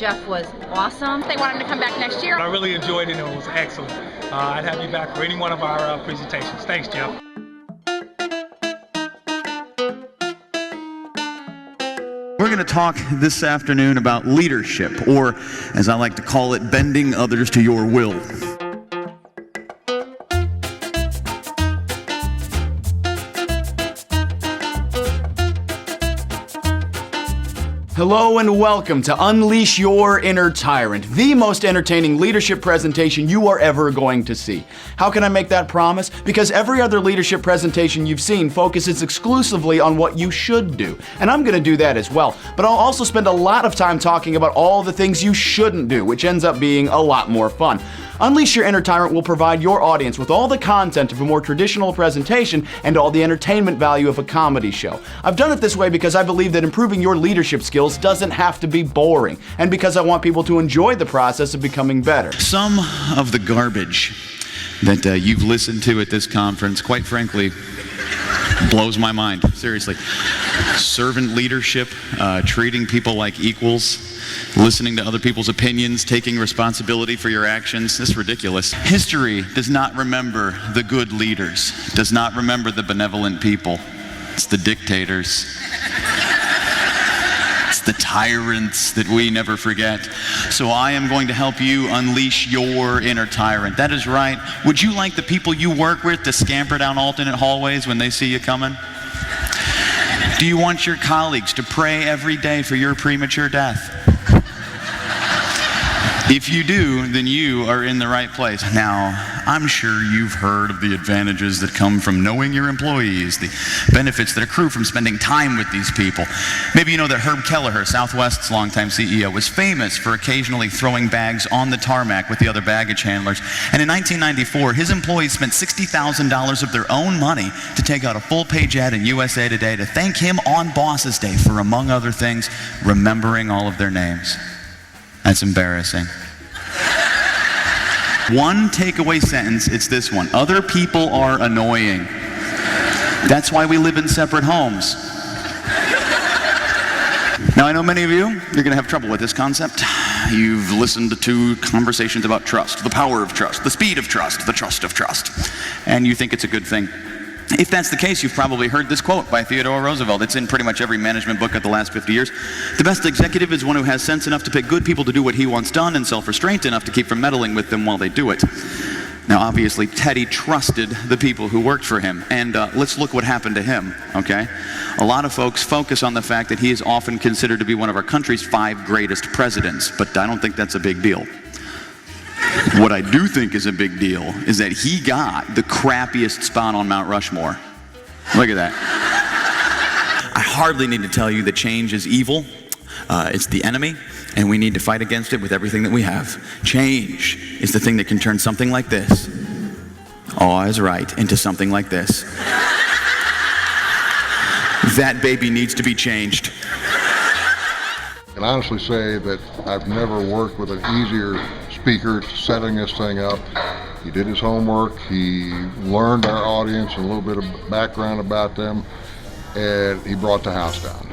Jeff was awesome. They want him to come back next year. I really enjoyed it and it was excellent. I'd have you back for any one of our presentations. Thanks, Jeff. We're going to talk this afternoon about leadership, or as I like to call it, bending others to your will. Hello and welcome to Unleash Your Inner Tyrant, the most entertaining leadership presentation you are ever going to see. How can I make that promise? Because every other leadership presentation you've seen focuses exclusively on what you should do. And I'm going to do that as well. But I'll also spend a lot of time talking about all the things you shouldn't do, which ends up being a lot more fun. Unleash Your Inner Tyrant will provide your audience with all the content of a more traditional presentation and all the entertainment value of a comedy show. I've done it this way because I believe that improving your leadership skills doesn't have to be boring, and because I want people to enjoy the process of becoming better. Some of the garbage that you've listened to at this conference, quite frankly, blows my mind, seriously. Servant leadership, treating people like equals, listening to other people's opinions, taking responsibility for your actions. This is ridiculous. History does not remember the good leaders, does not remember the benevolent people. It's the dictators. It's the tyrants that we never forget. So I am going to help you unleash your inner tyrant. That is right. Would you like the people you work with to scamper down alternate hallways when they see you coming? Do you want your colleagues to pray every day for your premature death? If you do, then you are in the right place. Now, I'm sure you've heard of the advantages that come from knowing your employees, the benefits that accrue from spending time with these people. Maybe you know that Herb Kelleher, Southwest's longtime CEO, was famous for occasionally throwing bags on the tarmac with the other baggage handlers. And in 1994, his employees spent $60,000 of their own money to take out a full-page ad in USA Today to thank him on Boss's Day for, among other things, remembering all of their names. That's embarrassing. One takeaway sentence, it's this one. Other people are annoying. That's why we live in separate homes. Now, I know many of you, you're going to have trouble with this concept. You've listened to conversations about trust, the power of trust, the speed of trust, the trust of trust, and you think it's a good thing. If that's the case, you've probably heard this quote by Theodore Roosevelt. It's in pretty much every management book of the last 50 years. The best executive is one who has sense enough to pick good people to do what he wants done and self-restraint enough to keep from meddling with them while they do it. Now, obviously, Teddy trusted the people who worked for him, and let's look what happened to him, okay? A lot of folks focus on the fact that he is often considered to be one of our country's 5 greatest presidents, but I don't think that's a big deal. What I do think is a big deal is that he got the crappiest spot on Mount Rushmore. Look at that. I hardly need to tell you that change is evil. It's the enemy, and we need to fight against it with everything that we have. Change is the thing that can turn something like this, oh, I was right, into something like this. That baby needs to be changed. I can honestly say that I've never worked with an easier speaker setting this thing up. He did his homework, he learned our audience and a little bit of background about them, and he brought the house down.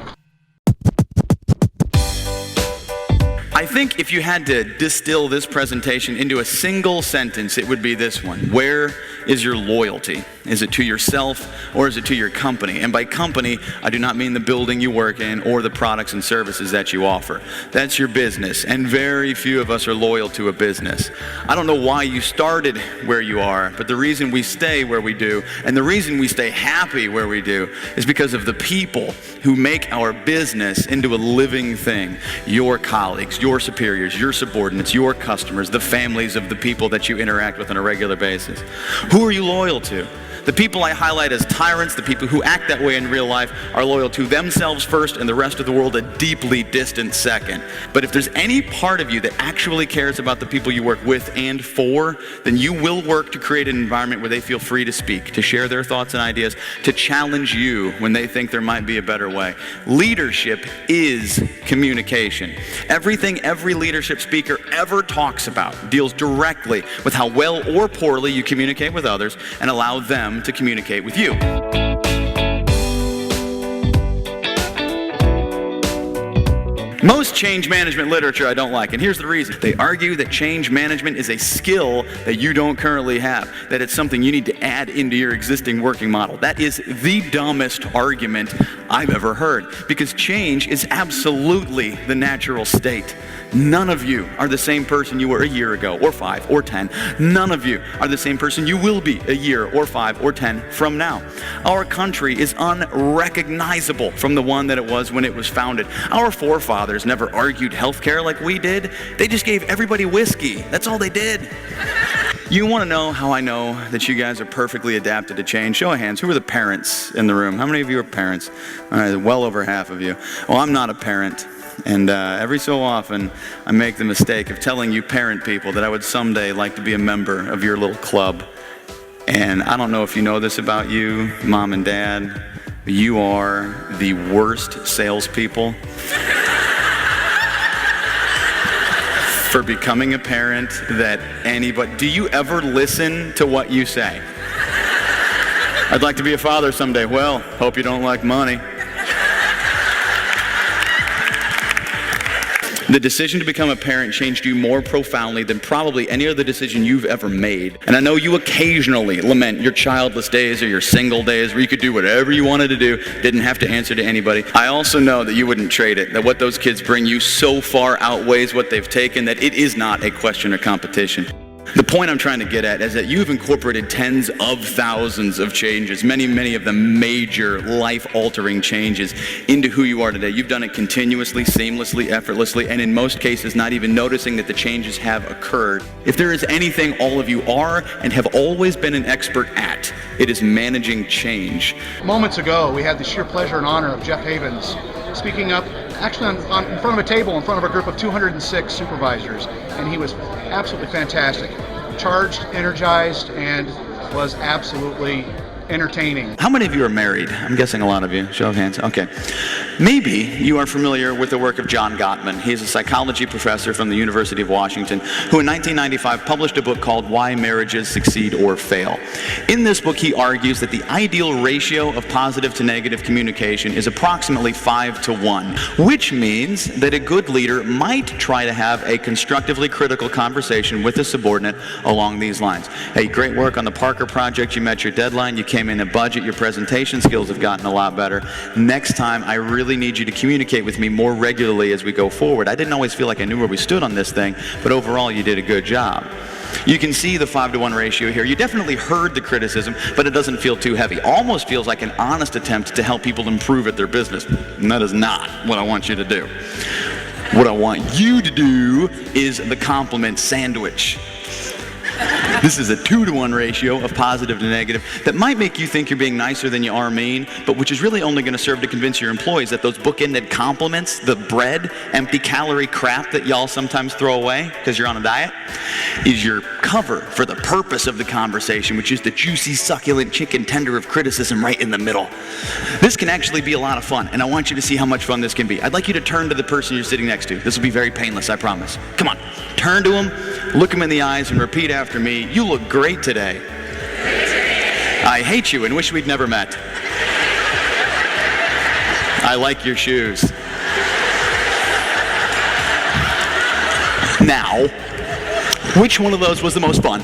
I think if you had to distill this presentation into a single sentence, it would be this one. Where is your loyalty? Is it to yourself or is it to your company? And by company, I do not mean the building you work in or the products and services that you offer. That's your business, and very few of us are loyal to a business. I don't know why you started where you are, but the reason we stay where we do, and the reason we stay happy where we do, is because of the people who make our business into a living thing. Your colleagues, your superiors, your subordinates, your customers, the families of the people that you interact with on a regular basis. Who are you loyal to? The people I highlight as tyrants, the people who act that way in real life, are loyal to themselves first and the rest of the world a deeply distant second. But if there's any part of you that actually cares about the people you work with and for, then you will work to create an environment where they feel free to speak, to share their thoughts and ideas, to challenge you when they think there might be a better way. Leadership is communication. Everything every leadership speaker ever talks about deals directly with how well or poorly you communicate with others and allow them to communicate with you. Most change management literature I don't like, and here's the reason. They argue that change management is a skill that you don't currently have, that it's something you need to add into your existing working model. That is the dumbest argument I've ever heard, because change is absolutely the natural state. None of you are the same person you were a year ago, or 5, or 10. None of you are the same person you will be a year, or 5, or 10 from now. Our country is unrecognizable from the one that it was when it was founded. Our forefathers never argued healthcare like we did. They just gave everybody whiskey. That's all they did. You want to know how I know that you guys are perfectly adapted to change? Show of hands. Who are the parents in the room? How many of you are parents? All right, well over half of you. Well, I'm not a parent. And every so often, I make the mistake of telling you parent people that I would someday like to be a member of your little club. And I don't know if you know this about you, Mom and Dad, but you are the worst salespeople for becoming a parent that anybody... Do you ever listen to what you say? I'd like to be a father someday. Well, hope you don't like money. The decision to become a parent changed you more profoundly than probably any other decision you've ever made. And I know you occasionally lament your childless days or your single days where you could do whatever you wanted to do, didn't have to answer to anybody. I also know that you wouldn't trade it, that what those kids bring you so far outweighs what they've taken that it is not a question of competition. The point I'm trying to get at is that you've incorporated tens of thousands of changes, many of them major life-altering changes into who you are today. You've done it continuously, seamlessly, effortlessly, and in most cases not even noticing that the changes have occurred. If there is anything all of you are and have always been an expert at, it is managing change. Moments ago, we had the sheer pleasure and honor of Jeff Havens speaking up actually in front of a table in front of a group of 206 supervisors, and he was absolutely fantastic. Charged, energized, and was absolutely entertaining. How many of you are married? I'm guessing a lot of you. Show of hands. Okay. Maybe you are familiar with the work of John Gottman. He is a psychology professor from the University of Washington who in 1995 published a book called Why Marriages Succeed or Fail. In this book, he argues that the ideal ratio of positive to negative communication is approximately 5 to 1, which means that a good leader might try to have a constructively critical conversation with a subordinate along these lines. Hey, great work on the Parker project. You met your deadline. You came in a budget. Your presentation skills have gotten a lot better. Next time, I really need you to communicate with me more regularly as we go forward. I didn't always feel like I knew where we stood on this thing, but overall, you did a good job. You can see the 5 to 1 ratio here. You definitely heard the criticism, but it doesn't feel too heavy. Almost feels like an honest attempt to help people improve at their business. And that is not what I want you to do. What I want you to do is the compliment sandwich. This is a 2 to 1 ratio of positive to negative that might make you think you're being nicer than you are mean, but which is really only going to serve to convince your employees that those bookended compliments, the bread, empty calorie crap that y'all sometimes throw away because you're on a diet, is your cover for the purpose of the conversation, which is the juicy, succulent chicken tender of criticism right in the middle. This can actually be a lot of fun, and I want you to see how much fun this can be. I'd like you to turn to the person you're sitting next to. This will be very painless, I promise. Come on, turn to him, look him in the eyes, and repeat after me. You look great today. I hate you and wish we'd never met. I like your shoes. Now, which one of those was the most fun?